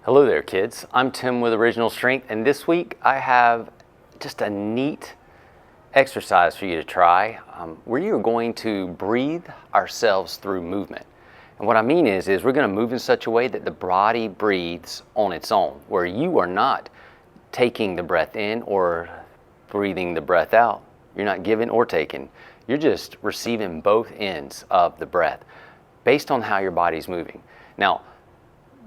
Hello there, kids. I'm Tim with Original Strength, and this week I have just a neat exercise for you to try where you're going to breathe ourselves through movement. And what I mean is we're going to move in such a way that the body breathes on its own, where you are not taking the breath in or breathing the breath out. You're not giving or taking. You're just receiving both ends of the breath based on how your body's moving. Now,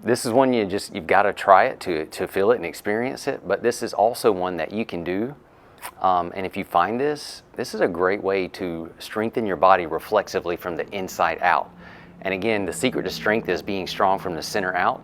this is one you've got to try it to feel it and experience it, but this is also one that you can do. And if you find this is a great way to strengthen your body reflexively from the inside out. And again, the secret to strength is being strong from the center out.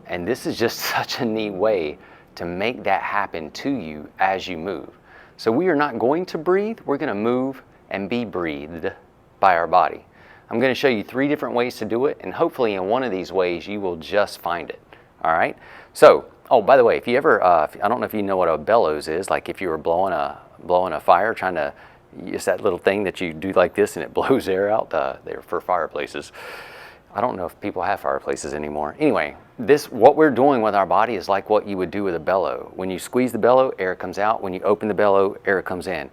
And this is just such a neat way to make that happen to you as you move. So we are not going to breathe, we're going to move and be breathed by our body. I'm going to show you 3 different ways to do it, and hopefully in one of these ways you will just find it. All right? So, oh, by the way, if you ever, I don't know if you know what a bellows is, like if you were blowing a fire, trying to, it's that little thing that you do like this and it blows air out. They're for fireplaces. I don't know if people have fireplaces anymore. Anyway, what we're doing with our body is like what you would do with a bellow. When you squeeze the bellow, air comes out. When you open the bellow, air comes in.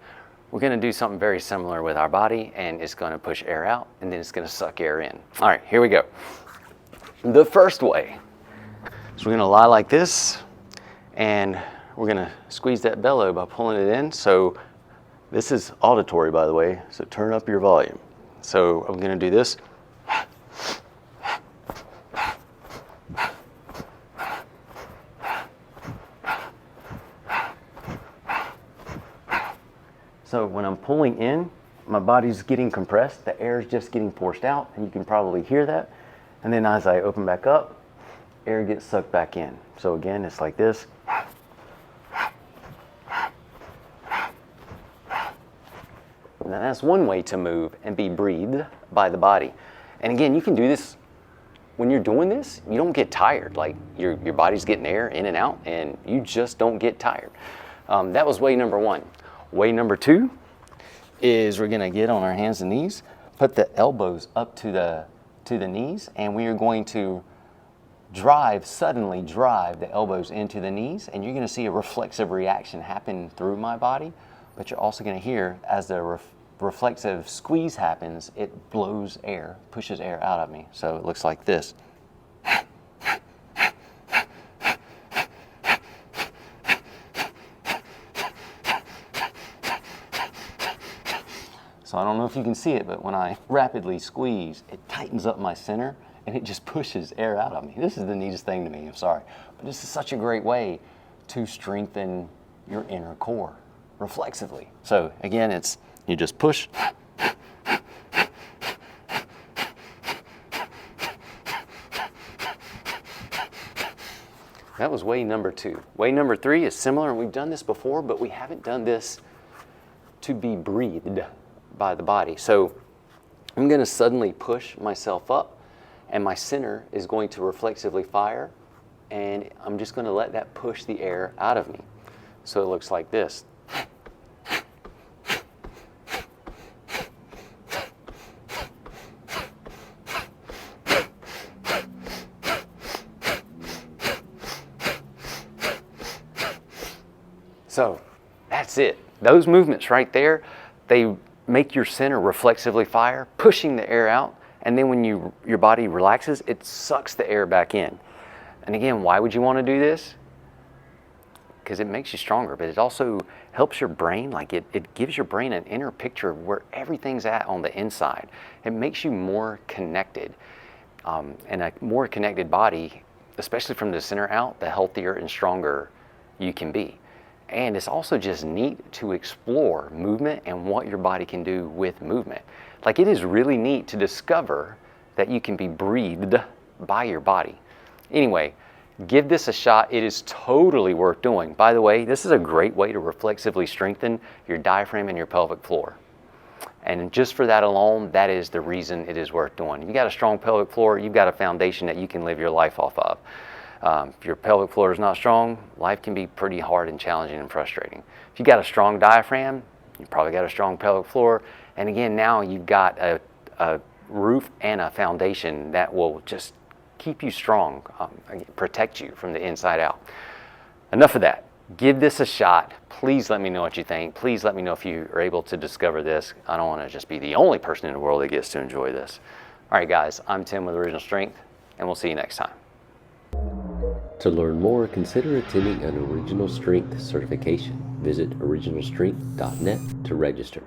We're going to do something very similar with our body, and it's going to push air out, and then it's going to suck air in. All right, here we go. The first way is we're going to lie like this, and we're going to squeeze that bellow by pulling it in. So this is auditory, by the way, so turn up your volume. So I'm going to do this. So when I'm pulling in, my body's getting compressed, the air is just getting forced out, and you can probably hear that. And then as I open back up, air gets sucked back in. So again, it's like this. Now that's one way to move and be breathed by the body. And again, you can do this when you're doing this, you don't get tired. Like your body's getting air in and out, and you just don't get tired. That was way number 1. Way number 2 is we're going to get on our hands and knees, put the elbows up to the knees, and we are going to suddenly drive the elbows into the knees, and you're going to see a reflexive reaction happen through my body, but you're also going to hear as the reflexive squeeze happens, it blows air, pushes air out of me. So it looks like this. So I don't know if you can see it, but when I rapidly squeeze, it tightens up my center and it just pushes air out of me. This is the neatest thing to me, I'm sorry. But this is such a great way to strengthen your inner core reflexively. So again, you just push. That was way number 2. Way number 3 is similar, and we've done this before, but we haven't done this to be breathed by the body. So I'm going to suddenly push myself up, and my center is going to reflexively fire, and I'm just going to let that push the air out of me. So it looks like this. So that's it. Those movements right there, they make your center reflexively fire, pushing the air out, and then when your body relaxes, it sucks the air back in. And again, why would you want to do this? Because it makes you stronger, but it also helps your brain, like it gives your brain an inner picture of where everything's at on the inside. It makes you more connected. And a more connected body, especially from the center out, the healthier and stronger you can be. And it's also just neat to explore movement and what your body can do with movement. Like, it is really neat to discover that you can be breathed by your body. Anyway, give this a shot. It is totally worth doing. By the way, this is a great way to reflexively strengthen your diaphragm and your pelvic floor. And just for that alone, that is the reason it is worth doing. If you got a strong pelvic floor, you've got a foundation that you can live your life off of. If your pelvic floor is not strong, life can be pretty hard and challenging and frustrating. If you got a strong diaphragm, you probably got a strong pelvic floor. And again, now you've got a roof and a foundation that will just keep you strong, protect you from the inside out. Enough of that. Give this a shot. Please let me know what you think. Please let me know if you are able to discover this. I don't want to just be the only person in the world that gets to enjoy this. All right, guys, I'm Tim with Original Strength, and we'll see you next time. To learn more, consider attending an Original Strength certification. Visit originalstrength.net to register.